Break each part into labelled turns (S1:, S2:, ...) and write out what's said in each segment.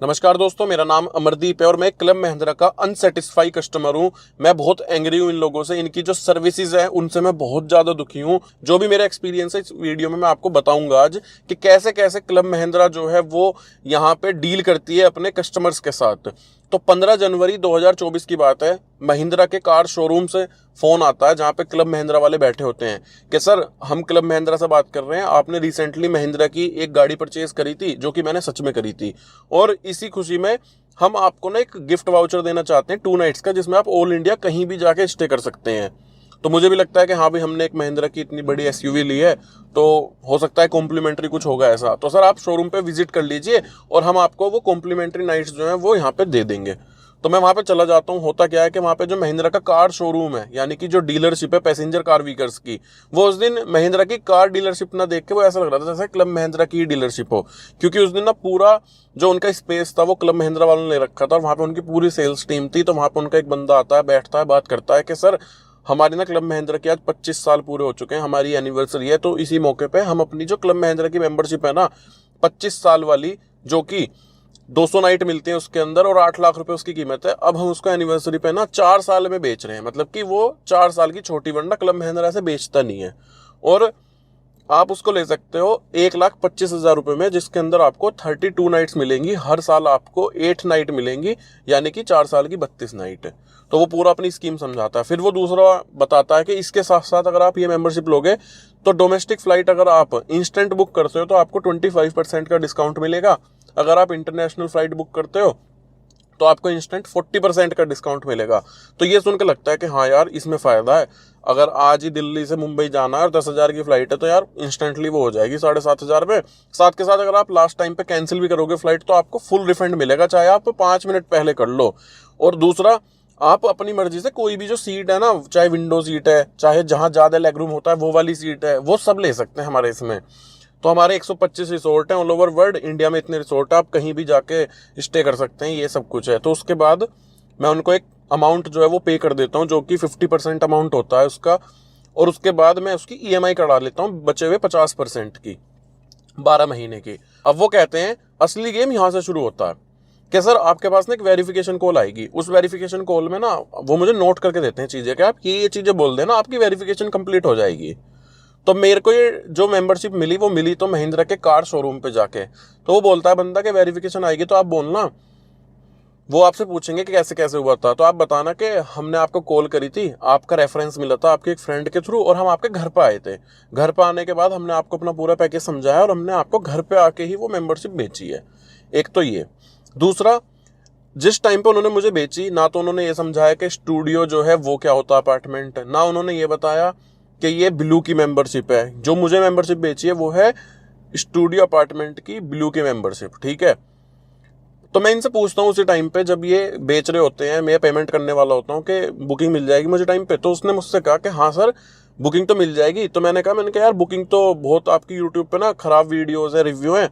S1: नमस्कार दोस्तों, मेरा नाम अमरदीप है और मैं क्लब महिंद्रा का अनसेटिस्फाई कस्टमर हूं। मैं बहुत एंग्री हूं इन लोगों से। इनकी जो सर्विसेज है उनसे मैं बहुत ज़्यादा दुखी हूं। जो भी मेरा एक्सपीरियंस है इस वीडियो में मैं आपको बताऊंगा आज कि कैसे कैसे क्लब महिंद्रा जो है वो यहाँ पे डील करती है अपने कस्टमर्स के साथ। तो 15 जनवरी 2024 की बात है, महिंद्रा के कार शोरूम से फ़ोन आता है जहाँ पे क्लब महिंद्रा वाले बैठे होते हैं कि सर, हम क्लब महिंद्रा से बात कर रहे हैं। आपने रिसेंटली महिंद्रा की एक गाड़ी परचेज करी थी, जो कि मैंने सच में करी थी, और इसी खुशी में हम आपको ना एक गिफ्ट वाउचर देना चाहते हैं 2 नाइट्स का, जिसमें आप ऑल इंडिया कहीं भी जाके स्टे कर सकते हैं। तो मुझे भी लगता है कि हाँ भाई, हमने एक महिंद्रा की इतनी बड़ी एसयूवी ली है तो हो सकता है कॉम्प्लीमेंट्री कुछ होगा ऐसा। तो सर, आप शोरूम पे विजिट कर लीजिए और हम आपको वो कॉम्प्लीमेंट्री नाइट्स जो है वो यहाँ पे दे देंगे। तो मैं वहाँ पे चला जाता हूँ। होता क्या है कि वहाँ पे जो महिंद्रा का कार शोरूम है, यानी कि जो डीलरशिप है पैसेंजर कार व्हीकल्स की, वो उस दिन महिंद्रा की कार डीलरशिप ना देख के वो ऐसा लग रहा था जैसे क्लब महिंद्रा की डीलरशिप हो। क्योंकि उस दिन ना पूरा जो उनका स्पेस था वो क्लब महिंद्रा वालों ने रखा था और वहाँ पे उनकी पूरी सेल्स टीम थी। तो वहाँ पे उनका एक बंदा आता है, बैठता है, बात करता है कि सर, हमारी ना क्लब महिंद्रा की आज 25 साल पूरे हो चुके हैं, हमारी एनिवर्सरी है, तो इसी मौके पे हम अपनी जो क्लब महिंद्रा की मेंबरशिप है ना 25 साल वाली, जो कि 200 नाइट मिलती है उसके अंदर और 8 लाख रुपए उसकी कीमत है, अब हम उसको एनिवर्सरी पे ना 4 साल में बेच रहे हैं। मतलब कि वो 4 साल की छोटी वरना क्लब महिंद्रा से बेचता नहीं है। और आप उसको ले सकते हो 1,25,000 रुपए में, जिसके अंदर आपको 32 नाइट्स मिलेंगी। हर साल आपको 8 नाइट मिलेंगी, यानी कि 4 साल की 32 नाइट। तो वो पूरा अपनी स्कीम समझाता है। फिर वो दूसरा बताता है कि इसके साथ साथ अगर आप ये मेंबरशिप लोगे तो डोमेस्टिक फ्लाइट अगर आप इंस्टेंट बुक करते हो तो आपको 25% का डिस्काउंट मिलेगा। अगर आप इंटरनेशनल फ्लाइट बुक करते हो तो आपको इंस्टेंट 40% का डिस्काउंट मिलेगा। तो ये सुनकर लगता है कि हाँ यार, इसमें फ़ायदा है। अगर आज ही दिल्ली से मुंबई जाना है और 10,000 की फ्लाइट है तो यार इंस्टेंटली वो हो जाएगी 7,500 में। साथ के साथ अगर आप लास्ट टाइम पे कैंसिल भी करोगे फ्लाइट तो आपको फुल रिफंड मिलेगा, चाहे आप 5 मिनट पहले कर लो। और दूसरा, आप अपनी मर्जी से कोई भी जो सीट है ना, चाहे विंडो सीट है, चाहे जहाँ ज़्यादा लेग रूम होता है वो वाली सीट है, वो सब ले सकते हैं हमारे इसमें। तो हमारे 125 रिसोर्ट हैं ऑल ओवर वर्ल्ड। इंडिया में इतने रिसोर्ट है, आप कहीं भी जाके स्टे कर सकते हैं, ये सब कुछ है। तो उसके बाद मैं उनको एक अमाउंट जो है वो पे कर देता हूँ, जो कि 50% अमाउंट होता है उसका। और उसके बाद मैं उसकी EMI करा लेता हूँ बचे हुए 50% की, 12 महीने की। अब वो कहते हैं असली गेम यहाँ से शुरू होता है कि सर, आपके पास ना एक वेरिफिकेशन कॉल आएगी। उस वेरिफिकेशन कॉल में ना वो मुझे नोट करके देते हैं चीज़ें कि आप ये चीज़ें बोल देना, आपकी वेरिफिकेशन कंप्लीट हो जाएगी। तो मेरे को ये जो मेंबरशिप मिली वो मिली तो महिंद्रा के कार शोरूम पे जाके। तो वो बोलता है बंदा कि वेरिफिकेशन आएगी तो आप बोलना, वो आपसे पूछेंगे कि कैसे कैसे हुआ था, तो आप बताना कि हमने आपको कॉल करी थी, आपका रेफरेंस मिला था आपके एक फ्रेंड के थ्रू और हम आपके घर पे आए थे। घर पे आने के बाद हमने आपको अपना पूरा पैकेज समझाया और हमने आपको घर पे आके ही वो मेंबरशिप बेची है। एक तो ये। दूसरा, जिस टाइम पे उन्होंने मुझे बेची ना तो उन्होंने ये समझाया कि स्टूडियो जो है वो क्या होता है अपार्टमेंट, ना उन्होंने ये बताया कि ये ब्लू की मेंबरशिप है। जो मुझे मेंबरशिप बेची है वो है स्टूडियो अपार्टमेंट की ब्लू की मेंबरशिप, ठीक है। तो मैं इनसे पूछता हूँ उसी टाइम पे जब ये बेच रहे होते हैं, मैं पेमेंट करने वाला होता हूँ कि बुकिंग मिल जाएगी मुझे टाइम पे। तो उसने मुझसे कहा कि हाँ सर, बुकिंग तो मिल जाएगी। तो मैंने कहा यार, बुकिंग तो बहुत आपकी यूट्यूब पे ना खराब वीडियोज़ है, रिव्यू हैं,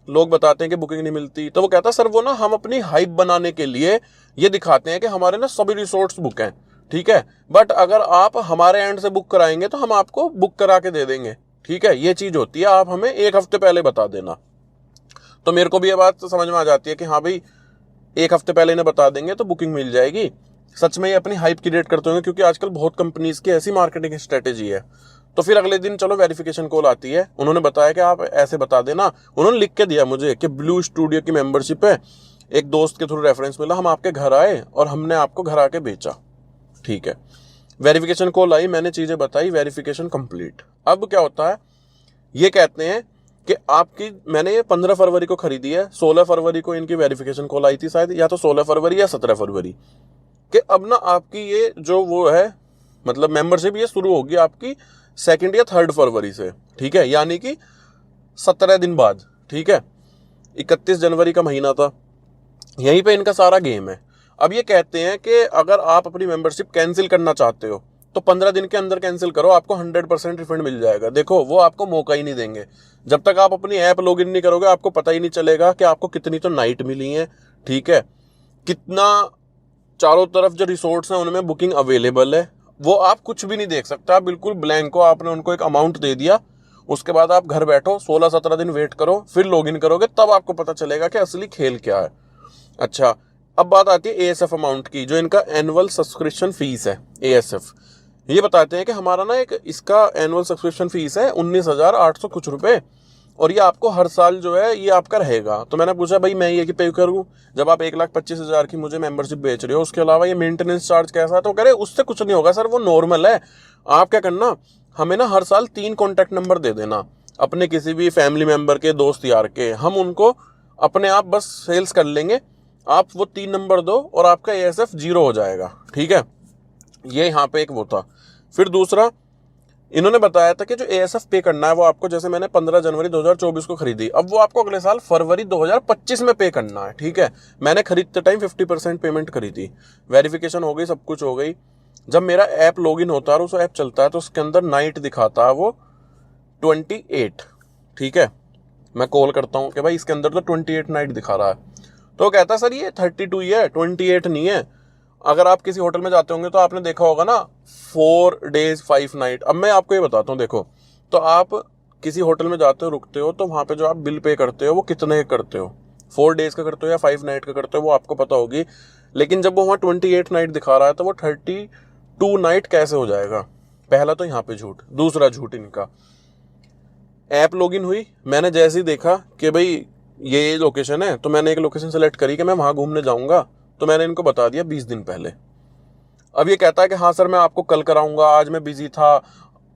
S1: लोग बताते हैं कि बुकिंग नहीं मिलती। तो वो कहता सर, वो ना हम अपनी हाइप बनाने के लिए ये दिखाते हैं कि हमारे ना सभी रिसोर्ट्स बुक हैं, ठीक है, बट अगर आप हमारे एंड से बुक कराएंगे तो हम आपको बुक करा के दे देंगे, ठीक है। ये चीज़ होती है, आप हमें 1 हफ्ते पहले बता देना। तो मेरे को भी ये बात समझ में आ जाती है कि हाँ भाई, 1 हफ्ते पहले इन्हें बता देंगे तो बुकिंग मिल जाएगी। सच में ये अपनी हाइप क्रिएट करते होंगे, क्योंकि आजकल बहुत कंपनीज की ऐसी मार्केटिंग स्ट्रेटेजी है। तो फिर अगले दिन चलो वेरिफिकेशन कॉल आती है, उन्होंने बताया कि आप ऐसे बता देना। उन्होंने लिख के दिया मुझे कि ब्लू स्टूडियो की मेंबरशिप है, एक दोस्त के थ्रू रेफरेंस मिला, हम आपके घर आए और हमने आपको घर आके बेचा, ठीक है। वेरिफिकेशन कॉल आई, मैंने चीज़ें बताई, वेरिफिकेशन कंप्लीट। अब क्या होता है, ये कहते हैं कि आपकी, मैंने ये 15 फरवरी को खरीदी है, 16 फरवरी को इनकी वेरिफिकेशन कॉल आई थी शायद, या तो 16 फरवरी या 17 फरवरी कि अब ना आपकी ये जो वो है, मतलब मेंबरशिप ये शुरू होगी आपकी 2 या 3 फरवरी से, ठीक है, यानी कि 17 दिन बाद, ठीक है। 31 जनवरी का महीना था, यहीं पे इनका सारा गेम है। अब ये कहते हैं कि अगर आप अपनी मेंबरशिप कैंसिल करना चाहते हो तो 15 दिन के अंदर कैंसिल करो, आपको 100% रिफंड मिल जाएगा। देखो, वो आपको मौका ही नहीं देंगे। जब तक आप अपनी ऐप लॉगिन नहीं करोगे आपको पता ही नहीं चलेगा कि आपको कितनी तो नाइट मिली है, ठीक है, कितना चारों तरफ जो रिसोर्ट्स हैं उनमें बुकिंग अवेलेबल है, वो आप कुछ भी नहीं देख सकते। आप बिल्कुल ब्लैंक हो, आपने उनको एक अमाउंट दे दिया, उसके बाद आप घर बैठो, 16-17 दिन वेट करो, फिर लॉगिन करोगे, तब आपको पता चलेगा कि असली खेल क्या है। अच्छा, अब बात आती है एएसएफ अमाउंट की, जो इनका एनुअल सब्सक्रिप्शन फीस है एएसएफ। ये बताते हैं कि हमारा ना एक इसका एनुअल सब्सक्रिप्शन फीस है 19,800 कुछ रुपए, और ये आपको हर साल जो है ये आपका रहेगा। तो मैंने पूछा भाई मैं ये कि पे करूँ, जब आप 1,25,000 की मुझे मेंबरशिप बेच रहे हो, उसके अलावा ये मेंटेनेंस चार्ज कैसा है? तो कह रहे उससे कुछ नहीं होगा सर, वो नॉर्मल है। आप क्या करना, हमें ना हर साल 3 कॉन्टैक्ट नंबर दे देना अपने किसी भी फैमिली मेंबर के, दोस्त यार के, हम उनको अपने आप बस सेल्स कर लेंगे। आप वो 3 नंबर दो और आपका एएसएफ 0 हो जाएगा, ठीक है। ये यहाँ पे एक वो था। फिर दूसरा इन्होंने बताया था कि जो एएसएफ पे करना है वो आपको, जैसे मैंने 15 जनवरी 2024 को खरीदी, अब वो आपको अगले साल फरवरी 2025 में पे करना है, ठीक है। मैंने खरीदते टाइम 50% पेमेंट करी थी, वेरिफिकेशन हो गई, सब कुछ हो गई। जब मेरा ऐप लॉगिन होता है और उस ऐप चलता है तो उसके अंदर नाइट दिखाता है वो 28, ठीक है। मैं कॉल करता हूँ कि भाई इसके अंदर तो 28 नाइट दिखा रहा है, तो कहता है सर ये 32 ही है, 28 नहीं है। अगर आप किसी होटल में जाते होंगे तो आपने देखा होगा ना 4 days 5 night। अब मैं आपको ये बताता हूँ, देखो, तो आप किसी होटल में जाते हो, रुकते हो, तो वहाँ पे जो आप बिल पे करते हो वो कितने करते हो, 4 days का करते हो या 5 night का करते हो, वो आपको पता होगी। लेकिन जब वो वहाँ 28 नाइट दिखा रहा है तो वो 32 नाइट कैसे हो जाएगा? पहला तो यहाँ पे झूठ। दूसरा झूठ इनका, ऐप लॉगिन हुई, मैंने जैसे ही देखा कि भाई ये लोकेशन है, तो मैंने एक लोकेशन सेलेक्ट करी कि मैं वहाँ घूमने जाऊँगा, तो मैंने इनको बता दिया 20 दिन पहले। अब ये कहता है कि हाँ सर मैं आपको कल कराऊंगा, आज मैं बिजी था।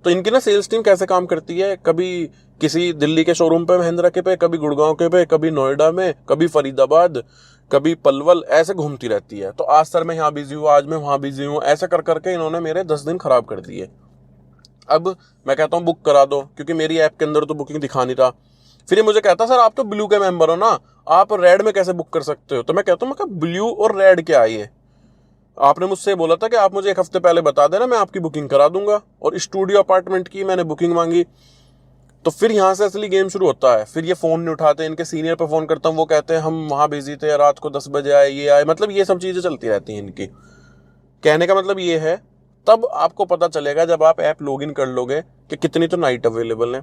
S1: तो इनकी ना सेल्स टीम कैसे काम करती है, कभी किसी दिल्ली के शोरूम पे महिंद्रा के पे, कभी गुड़गांव के पे, कभी नोएडा में, कभी फरीदाबाद, कभी पलवल, ऐसे घूमती रहती है। तो आज सर मैं यहाँ बिजी हूँ, आज मैं वहाँ बिजी हूँ, ऐसे कर करके इन्होंने मेरे 10 दिन खराब कर दिए। अब मैं कहता हूँ बुक करा दो, क्योंकि मेरी ऐप के अंदर तो बुकिंग दिखा नहीं रहा। फिर ये मुझे कहता सर आप तो ब्लू के मेंबर हो ना, आप रेड में कैसे बुक कर सकते हो? तो मैं कहता हूँ मैं ब्लू और रेड क्या है ये? आपने मुझसे बोला था कि आप मुझे 1 हफ्ते पहले बता देना, मैं आपकी बुकिंग करा दूंगा। और स्टूडियो अपार्टमेंट की मैंने बुकिंग मांगी। तो फिर यहाँ से असली गेम शुरू होता है। फिर ये फोन नहीं उठाते, इनके सीनियर पे फोन करता हूँ, वो कहते हैं हम वहां बिजी थे, रात को 10 बजे आए, ये आए, मतलब ये सब चीजें चलती रहती हैं इनकी। कहने का मतलब ये है, तब आपको पता चलेगा जब आप ऐप लॉगिन कर लोगे कि कितनी तो नाइट अवेलेबल है,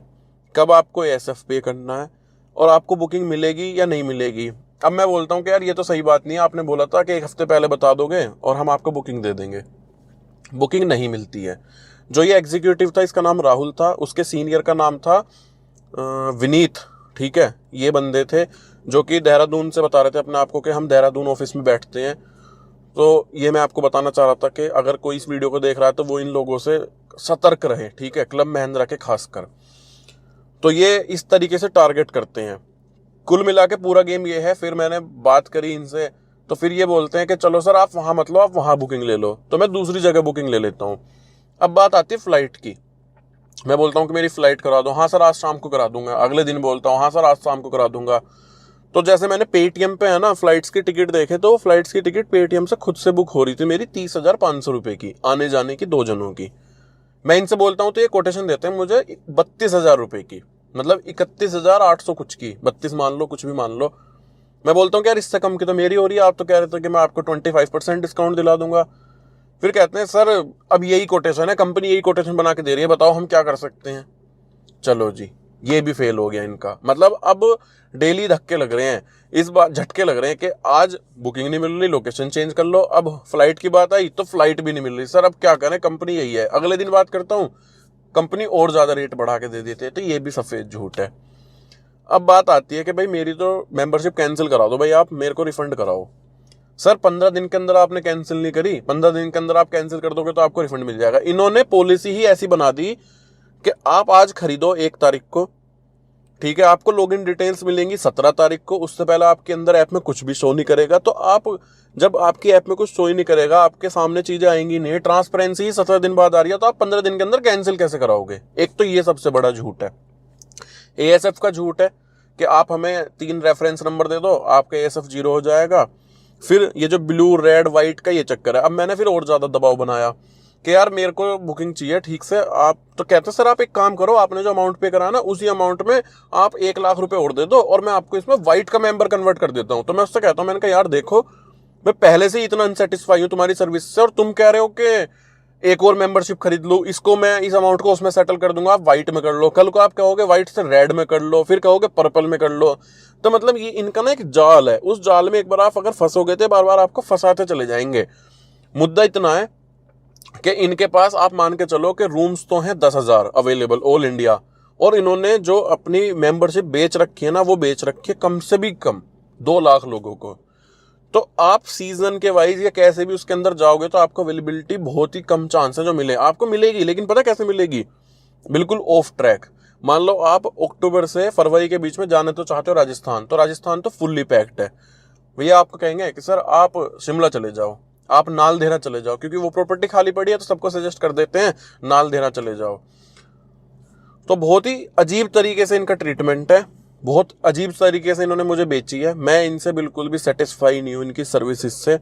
S1: कब आपको एएसएफ पे करना है, और आपको बुकिंग मिलेगी या नहीं मिलेगी। अब मैं बोलता हूँ कि यार ये तो सही बात नहीं है, आपने बोला था कि 1 हफ्ते पहले बता दोगे और हम आपको बुकिंग दे देंगे। बुकिंग नहीं मिलती है। जो ये एग्जीक्यूटिव था इसका नाम राहुल था, उसके सीनियर का नाम था विनीत, ठीक है। ये बंदे थे जो कि देहरादून से बता रहे थे अपने आप को कि हम देहरादून ऑफिस में बैठते हैं। तो ये मैं आपको बताना चाह रहा था कि अगर कोई इस वीडियो को देख रहा है तो वो इन लोगों से सतर्क रहे, ठीक है, क्लब महिंद्रा के खासकर। तो ये इस तरीके से टारगेट करते हैं। कुल मिला के पूरा गेम ये है। फिर मैंने बात करी इनसे, तो फिर ये बोलते हैं कि चलो सर आप वहां मत लो, आप वहां बुकिंग ले लो। तो मैं दूसरी जगह बुकिंग ले लेता हूँ। अब बात आती है फ्लाइट की। मैं बोलता हूँ कि मेरी फ्लाइट करा दो, हाँ सर आज शाम को करा दूंगा। अगले दिन बोलता हूँ हाँ सर आज शाम को करा दूंगा। तो जैसे मैंने पेटीएम पे है ना फ्लाइट्स की टिकट देखे, तो फ्लाइट्स की टिकट पेटीएम से खुद से बुक हो रही थी मेरी 30,500 रुपए की, आने जाने की 2 जनों की। मैं इनसे बोलता हूँ तो ये कोटेशन देते हैं मुझे 32,000 रुपए की, मतलब 31,800 कुछ की, 32 मान लो, कुछ भी मान लो। मैं बोलता हूँ कि यार इससे कम की तो मेरी हो रही है, आप तो कह रहे थे कि मैं आपको 25% डिस्काउंट दिला दूंगा। फिर कहते हैं सर अब यही कोटेशन है, कंपनी यही कोटेशन बना के दे रही है, बताओ हम क्या कर सकते हैं। चलो जी, ये भी फेल हो गया इनका। मतलब अब डेली धक्के लग रहे हैं, इस बार झटके लग रहे हैं कि आज बुकिंग नहीं मिल रही, लोकेशन चेंज कर लो। अब फ्लाइट की बात आई तो फ्लाइट भी नहीं मिल रही। सर अब क्या करें, कंपनी यही है। अगले दिन बात करता हूँ, कंपनी और ज्यादा रेट बढ़ा के दे देते हैं। तो ये भी सफेद झूठ है। अब बात आती है कि भाई मेरी तो मेंबरशिप कैंसिल करा दो, भाई आप मेरे को रिफंड कराओ। सर 15 दिन के अंदर आपने कैंसिल नहीं करी, 15 दिन के अंदर आप कैंसिल कर दोगे तो आपको रिफंड मिल जाएगा। इन्होंने पॉलिसी ही ऐसी बना दी कि आप आज खरीदो 1 तारीख को, ठीक है, आपको लॉगिन डिटेल्स मिलेंगी 17 तारीख को। उससे पहले आपके अंदर ऐप में कुछ भी शो नहीं करेगा। तो आप जब आपकी ऐप में कुछ शो ही नहीं करेगा, आपके सामने चीजें आएंगी नहीं, ट्रांसपेरेंसी ही 17 दिन बाद आ रही है, तो आप 15 दिन के अंदर कैंसिल कैसे कराओगे? एक तो ये सबसे बड़ा झूठ है। एएसएफ का झूठ है कि आप हमें 3 रेफरेंस नंबर दे दो, आपका एएसएफ 0 हो जाएगा। फिर ये जो ब्लू रेड व्हाइट का ये चक्कर है। अब मैंने फिर और ज्यादा दबाव बनाया कि यार मेरे को बुकिंग चाहिए ठीक से। आप तो कहते सर आप एक काम करो, आपने जो अमाउंट पे करा ना उसी अमाउंट में आप 1 लाख रुपए और दे दो और मैं आपको इसमें व्हाइट का मेंबर कन्वर्ट कर देता हूँ। तो मैं उससे कहता हूँ, मैंने कहा यार देखो मैं पहले से ही इतना अनसेटिस्फाई हूँ तुम्हारी सर्विस से, और तुम कह रहे हो कि एक और मेंबरशिप खरीद लूँ, इसको मैं इस अमाउंट को उसमें सेटल कर दूंगा, आप व्हाइट में कर लो, कल को आप कहोगे व्हाइट से रेड में कर लो, फिर कहोगे पर्पल में कर लो। तो मतलब ये इनका ना एक जाल है, उस जाल में एक बार आप अगर फंसोगे तो बार बार आपको फंसाते चले जाएंगे। मुद्दा इतना है कि इनके पास आप मान के चलो कि रूम्स तो हैं 10,000 अवेलेबल ऑल इंडिया, और इन्होंने जो अपनी मेंबरशिप बेच रखी है ना, वो बेच रखी है कम से भी कम 2 लाख लोगों को। तो आप सीजन के वाइज या कैसे भी उसके अंदर जाओगे तो आपको अवेलेबिलिटी बहुत ही कम चांस है जो मिले, आपको मिलेगी, लेकिन पता कैसे मिलेगी, बिल्कुल ऑफ ट्रैक। मान लो आप अक्टूबर से फरवरी के बीच में जाने तो चाहते हो राजस्थान, तो राजस्थान तो फुल्ली पैक्ड है, भैया आपको कहेंगे कि सर आप शिमला चले जाओ, आप नालदेहरा चले जाओ, क्योंकि वो प्रॉपर्टी खाली पड़ी है तो सबको सजेस्ट कर देते हैं नालदेहरा चले जाओ। तो बहुत ही अजीब तरीके से इनका ट्रीटमेंट है, बहुत अजीब तरीके से इन्होंने मुझे बेची है। मैं इनसे बिल्कुल भी सेटिस्फाई नहीं हूँ इनकी सर्विसेज से,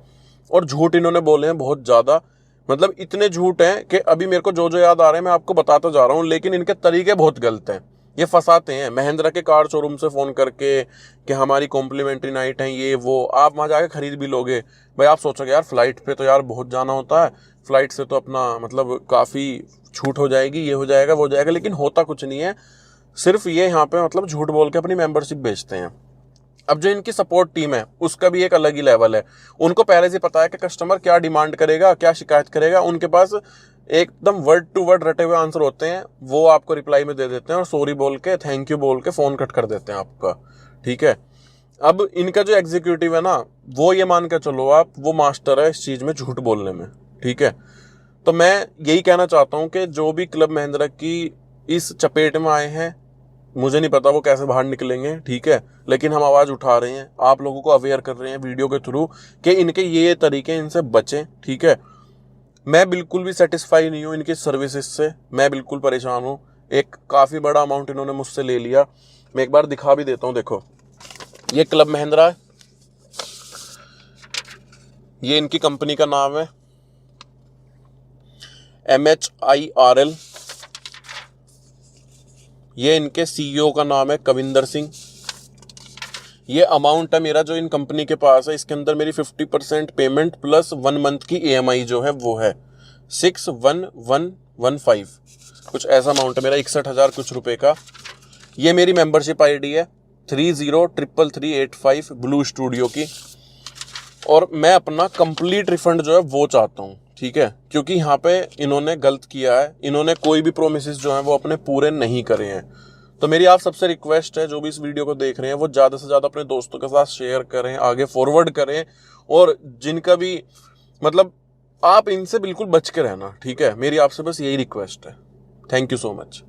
S1: और झूठ इन्होंने बोले हैं बहुत ज़्यादा, मतलब इतने झूठ हैं कि अभी मेरे को जो जो याद आ रहे हैं मैं आपको बताता जा रहा हूँ, लेकिन इनके तरीके बहुत गलत हैं। ये फंसाते हैं महिंद्रा के कार शोरूम से फ़ोन करके कि हमारी कॉम्प्लीमेंट्री नाइट है ये वो, आप वहाँ जाके खरीद भी लोगे। भाई आप सोचोगे यार फ्लाइट पे तो यार बहुत जाना होता है, फ्लाइट से तो अपना मतलब काफ़ी छूट हो जाएगी, ये हो जाएगा वो हो जाएगा, लेकिन होता कुछ नहीं है। सिर्फ ये यहाँ पे मतलब झूठ बोल के अपनी मेंबरशिप बेचते हैं। अब जो इनकी सपोर्ट टीम है उसका भी एक अलग ही लेवल है, उनको पहले से पता है कि कस्टमर क्या डिमांड करेगा, क्या शिकायत करेगा, उनके पास एकदम वर्ड टू वर्ड रटे हुए आंसर होते हैं, वो आपको रिप्लाई में दे देते हैं और सॉरी बोल के थैंक यू बोल के फ़ोन कट कर देते हैं आपका, ठीक है। अब इनका जो एग्जीक्यूटिव है ना, वो ये मान के चलो आप, वो मास्टर है इस चीज़ में झूठ बोलने में, ठीक है। तो मैं यही कहना चाहता हूँ कि जो भी क्लब महिंद्रा की इस चपेट में आए हैं, मुझे नहीं पता वो कैसे बाहर निकलेंगे, ठीक है, लेकिन हम आवाज़ उठा रहे हैं, आप लोगों को अवेयर कर रहे हैं वीडियो के थ्रू कि इनके ये तरीके, इनसे बचें, ठीक है। मैं बिल्कुल भी सेटिस्फाई नहीं हूँ इनकी सर्विसेज से, मैं बिल्कुल परेशान हूँ। एक काफ़ी बड़ा अमाउंट इन्होंने मुझसे ले लिया, मैं एक बार दिखा भी देता हूँ, देखो ये क्लब महिंद्रा है, ये इनकी कंपनी का नाम है MHIRL, ये इनके CEO का नाम है कविंदर सिंह। ये अमाउंट है मेरा जो इन कंपनी के पास है, इसके अंदर मेरी 50% पेमेंट प्लस 1 मंथ की EMI जो है वो है 61,115, कुछ ऐसा अमाउंट है मेरा, 61,000 कुछ रुपए का। ये मेरी मेंबरशिप ID है 303338 ब्लू स्टूडियो की, और मैं अपना कंप्लीट रिफंड जो है वो चाहता हूँ, ठीक है, क्योंकि यहाँ पे इन्होंने गलत किया है, इन्होंने कोई भी प्रोमिसेस जो हैं वो अपने पूरे नहीं करे हैं। तो मेरी आप सबसे रिक्वेस्ट है, जो भी इस वीडियो को देख रहे हैं वो ज़्यादा से ज़्यादा अपने दोस्तों के साथ शेयर करें, आगे फॉरवर्ड करें, और जिनका भी मतलब आप इनसे बिल्कुल बच के रहना, ठीक है, मेरी आपसे बस यही रिक्वेस्ट है। Thank you so much.